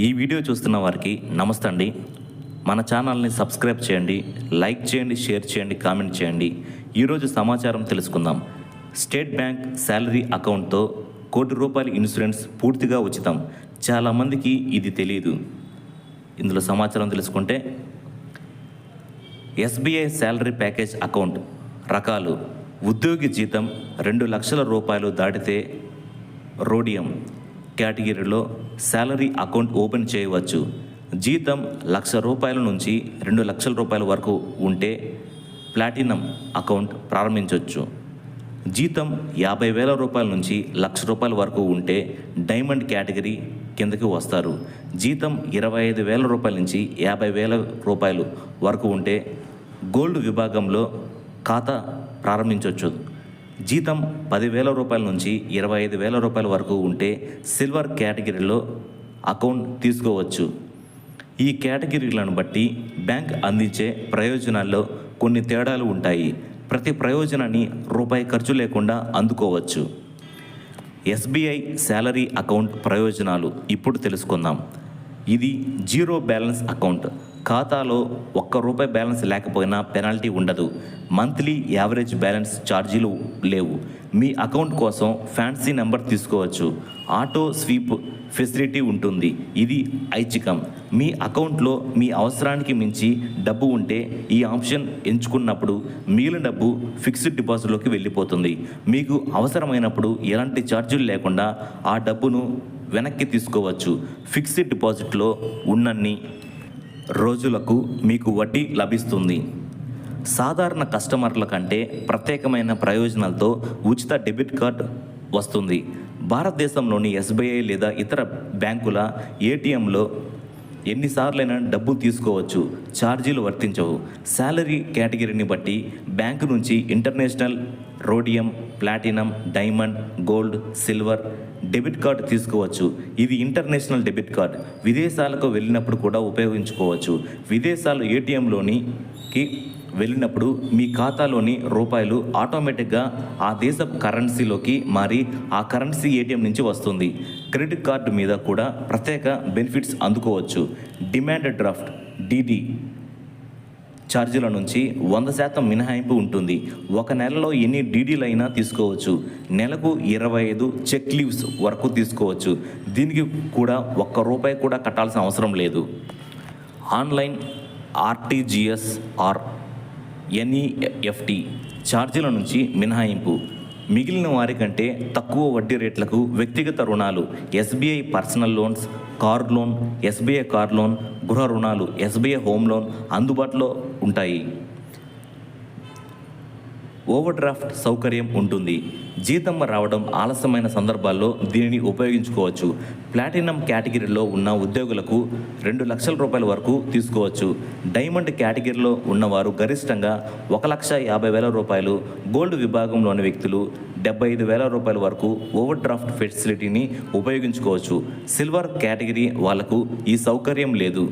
ఈ వీడియో చూస్తున్న వారికి నమస్తే అండి. మన ఛానల్ని సబ్స్క్రైబ్ చేయండి, లైక్ చేయండి, షేర్ చేయండి, కామెంట్ చేయండి. ఈరోజు సమాచారం తెలుసుకుందాం. స్టేట్ బ్యాంక్ శాలరీ అకౌంట్తో ₹1,00,00,000 ఇన్సూరెన్స్ పూర్తిగా ఉచితం. చాలామందికి ఇది తెలియదు. ఇందులో సమాచారం తెలుసుకుంటే ఎస్బీఐ శాలరీ ప్యాకేజ్ అకౌంట్ రకాలు: ఉద్యోగి జీతం ₹2,00,000 దాటితే రోడియం కేటగిరీలో శాలరీ అకౌంట్ ఓపెన్ చేయవచ్చు. జీతం ₹1,00,000 నుంచి ₹2,00,000 వరకు ఉంటే ప్లాటినం అకౌంట్ ప్రారంభించవచ్చు. జీతం ₹50,000 నుంచి ₹1,00,000 వరకు ఉంటే డైమండ్ కేటగిరీ కిందకి వస్తారు. జీతం ₹25,000 నుంచి ₹50,000 వరకు ఉంటే గోల్డ్ విభాగంలో ఖాతా ప్రారంభించవచ్చు. జీతం ₹10,000 నుంచి ₹25,000 వరకు ఉంటే సిల్వర్ కేటగిరీలో అకౌంట్ తీసుకోవచ్చు. ఈ కేటగిరీలను బట్టి బ్యాంక్ అందించే ప్రయోజనాల్లో కొన్ని తేడాలు ఉంటాయి. ప్రతి ప్రయోజనాన్ని రూపాయి ఖర్చు లేకుండా అందుకోవచ్చు. ఎస్బీఐ శాలరీ అకౌంట్ ప్రయోజనాలు ఇప్పుడు తెలుసుకుందాం. ఇది జీరో బ్యాలెన్స్ అకౌంట్. ఖాతాలో ₹1 బ్యాలెన్స్ లేకపోయినా పెనాల్టీ ఉండదు. మంత్లీ యావరేజ్ బ్యాలెన్స్ ఛార్జీలు లేవు. మీ అకౌంట్ కోసం ఫ్యాన్సీ నెంబర్ తీసుకోవచ్చు. ఆటో స్వీప్ ఫెసిలిటీ ఉంటుంది. ఇది ఐచ్ఛికం. మీ అకౌంట్లో మీ అవసరానికి మించి డబ్బు ఉంటే ఈ ఆప్షన్ ఎంచుకున్నప్పుడు మిగిలిన డబ్బు ఫిక్స్డ్ డిపాజిట్లోకి వెళ్ళిపోతుంది. మీకు అవసరమైనప్పుడు ఎలాంటి ఛార్జీలు లేకుండా ఆ డబ్బును వెనక్కి తీసుకోవచ్చు. ఫిక్స్డ్ డిపాజిట్లో ఉన్నన్ని రోజులకు మీకు వడ్డీ లభిస్తుంది. సాధారణ కస్టమర్ల కంటే ప్రత్యేకమైన ప్రయోజనాలతో ఉచిత డెబిట్ కార్డ్ వస్తుంది. భారతదేశంలోని ఎస్బీఐ లేదా ఇతర బ్యాంకుల ఏటీఎంలో ఎన్నిసార్లైనా డబ్బు తీసుకోవచ్చు. ఛార్జీలు వర్తించవు. శాలరీ కేటగిరీని బట్టి బ్యాంకు నుంచి international, rhodium, platinum, diamond, gold, silver debit card తీసుకోవచ్చు. ఇది ఇంటర్నేషనల్ డెబిట్ కార్డ్. విదేశాలకు వెళ్ళినప్పుడు కూడా ఉపయోగించుకోవచ్చు. విదేశాలు ఏటీఎంలోనికి వెళ్ళినప్పుడు మీ ఖాతాలోని రూపాయలు ఆటోమేటిక్గా ఆ దేశ కరెన్సీలోకి మారి ఆ కరెన్సీ ఏటీఎం నుంచి వస్తుంది. క్రెడిట్ కార్డు మీద కూడా ప్రత్యేక బెనిఫిట్స్ అందుకోవచ్చు. డిమాండ్ డ్రాఫ్ట్ డీడీ ఛార్జీల నుంచి 100% మినహాయింపు ఉంటుంది. ఒక నెలలో ఎన్ని డీడీలు అయినా తీసుకోవచ్చు. నెలకు 25 చెక్ లీవ్స్ వరకు తీసుకోవచ్చు. దీనికి కూడా ₹1 కూడా కట్టాల్సిన అవసరం లేదు. ఆన్లైన్ ఆర్టీజీఎస్ ఆర్ ఎన్ఈఎఫ్టీ ఛార్జీల నుంచి మినహాయింపు. మిగిలిన వారి కంటే తక్కువ వడ్డీ రేట్లకు వ్యక్తిగత రుణాలు, SBI personal loans, car loan, SBI car loan, గృహ రుణాలు, ఎస్బీఐ హోమ్ లోన్ అందుబాటులో ఉంటాయి. ఓవర్ డ్రాఫ్ట్ సౌకర్యం ఉంటుంది. జీతం రావడం ఆలస్యమైన సందర్భాల్లో దీనిని ఉపయోగించుకోవచ్చు. ప్లాటినం కేటగిరీలో ఉన్న ఉద్యోగులకు ₹2,00,000 వరకు తీసుకోవచ్చు. డైమండ్ కేటగిరీలో ఉన్నవారు గరిష్టంగా ₹1,50,000, గోల్డ్ విభాగంలోని వ్యక్తులు ₹75,000 వరకు ఓవర్ డ్రాఫ్ట్ ఫెసిలిటీని ఉపయోగించుకోవచ్చు. సిల్వర్ కేటగిరీ వాళ్లకు ఈ సౌకర్యం లేదు.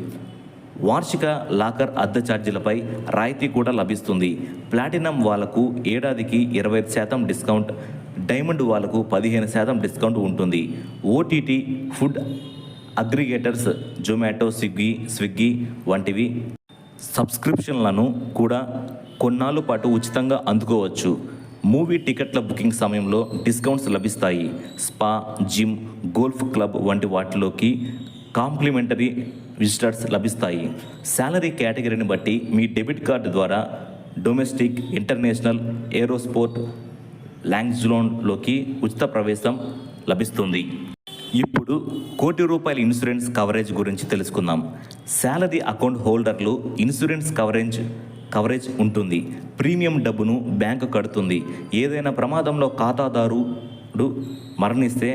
వార్షిక లాకర్ అద్దె ఛార్జీలపై రాయితీ కూడా లభిస్తుంది. ప్లాటినం వాళ్లకు ఏడాదికి 25% డిస్కౌంట్, డైమండ్ వాళ్లకు 15% డిస్కౌంట్ ఉంటుంది. OTT food aggregators Zomato, Swiggy వంటివి సబ్స్క్రిప్షన్లను కూడా కొన్నాళ్ళ పాటు ఉచితంగా అందుకోవచ్చు. మూవీ టికెట్ల బుకింగ్ సమయంలో డిస్కౌంట్స్ లభిస్తాయి. స్పా, జిమ్, గోల్ఫ్ క్లబ్ వంటి వాటిలోకి కాంప్లిమెంటరీ విజిటర్స్ లభిస్తాయి. శాలరీ కేటగిరీని బట్టి మీ డెబిట్ కార్డు ద్వారా డొమెస్టిక్, ఇంటర్నేషనల్, ఏరోస్పోర్ట్, లాంగ్జ్లోన్లోకి ఉచిత ప్రవేశం లభిస్తుంది. ఇప్పుడు ₹1,00,00,000 ఇన్సూరెన్స్ కవరేజ్ గురించి తెలుసుకుందాం. శాలరీ అకౌంట్ హోల్డర్లు ఇన్సూరెన్స్ కవరేజ్ ఉంటుంది. ప్రీమియం డబ్బును బ్యాంకు కడుతుంది. ఏదైనా ప్రమాదంలో ఖాతాదారుడు మరణిస్తే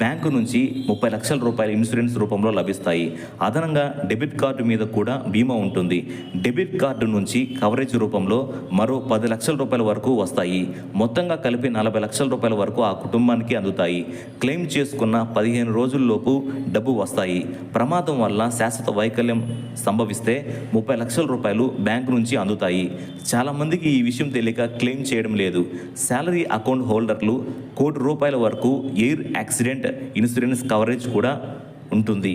బ్యాంకు నుంచి ₹30,00,000 ఇన్సూరెన్స్ రూపంలో లభిస్తాయి. అదనంగా డెబిట్ కార్డు మీద కూడా బీమా ఉంటుంది. డెబిట్ కార్డు నుంచి కవరేజ్ రూపంలో మరో ₹10,00,000 వరకు వస్తాయి. మొత్తంగా కలిపి ₹40,00,000 వరకు ఆ కుటుంబానికి అందుతాయి. క్లెయిమ్ చేసుకున్న 15 రోజుల్లోపు డబ్బు వస్తాయి. ప్రమాదం వల్ల శాశ్వత వైకల్యం సంభవిస్తే ₹30,00,000 బ్యాంకు నుంచి అందుతాయి. చాలామందికి ఈ విషయం తెలియక క్లెయిమ్ చేయడం లేదు. శాలరీ అకౌంట్ హోల్డర్లు ₹1,00,00,000 వరకు ఎయిర్ యాక్సిడెంట్ ఇన్సూరెన్స్ కవరేజ్ కూడా ఉంటుంది.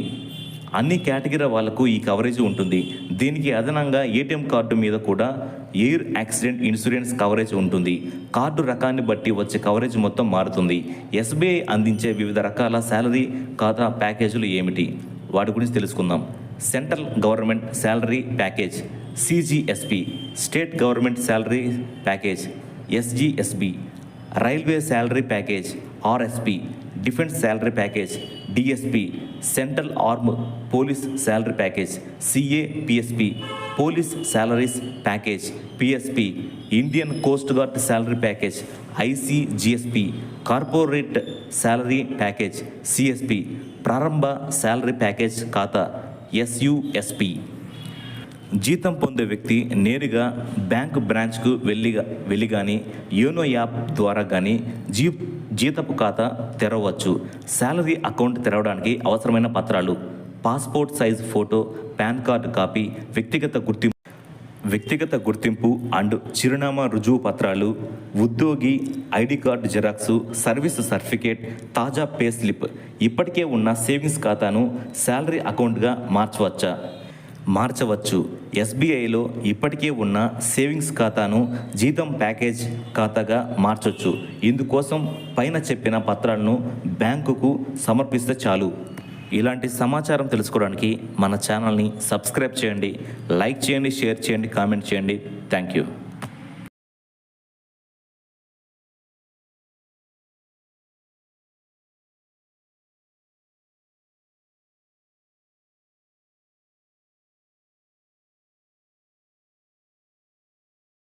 అన్ని కేటగిరీ వాళ్లకు ఈ కవరేజ్ ఉంటుంది. దీనికి అదనంగా ఏటీఎం కార్డు మీద కూడా ఎయిర్ యాక్సిడెంట్ ఇన్సూరెన్స్ కవరేజ్ ఉంటుంది. కార్డు రకాన్ని బట్టి వచ్చే కవరేజ్ మొత్తం మారుతుంది. ఎస్బీఐ అందించే వివిధ రకాల శాలరీ ఖాతా ప్యాకేజీలు ఏమిటి? వాటి గురించి తెలుసుకుందాం. Central government salary package CGSP, state government salary package SGSB, railway salary package RSP, defence salary package DSP, central arm police salary package CAPSP, police salaries package PSP, Indian coast guard salary package ICGSP, corporate salary package CSP, ప్రారంభ salary package ఖాతా SUSP. జీతం పొందే వ్యక్తి నేరుగా bank బ్రాంచ్కు వెళ్ళి కానీ YONO app ద్వారా కానీ జీతపు ఖాతా తెరవచ్చు. శాలరీ అకౌంట్ తెరవడానికి అవసరమైన పత్రాలు: passport size photo, pan card copy, వ్యక్తిగత గుర్తింపు అండ్ చిరునామా రుజువు పత్రాలు, ఉద్యోగి ID card xerox, service certificate, తాజా పే స్లిప్. ఇప్పటికే ఉన్న సేవింగ్స్ ఖాతాను శాలరీ అకౌంట్గా మార్చవచ్చు. ఎస్బీఐలో ఇప్పటికే ఉన్న సేవింగ్స్ ఖాతాను జీతం ప్యాకేజ్ ఖాతాగా మార్చవచ్చు. ఇందుకోసం పైన చెప్పిన పత్రాలను బ్యాంకుకు సమర్పిస్తే చాలు. ఇలాంటి సమాచారం తెలుసుకోవడానికి మన ఛానల్ని సబ్స్క్రైబ్ చేయండి, లైక్ చేయండి, షేర్ చేయండి, కామెంట్ చేయండి. Thank you.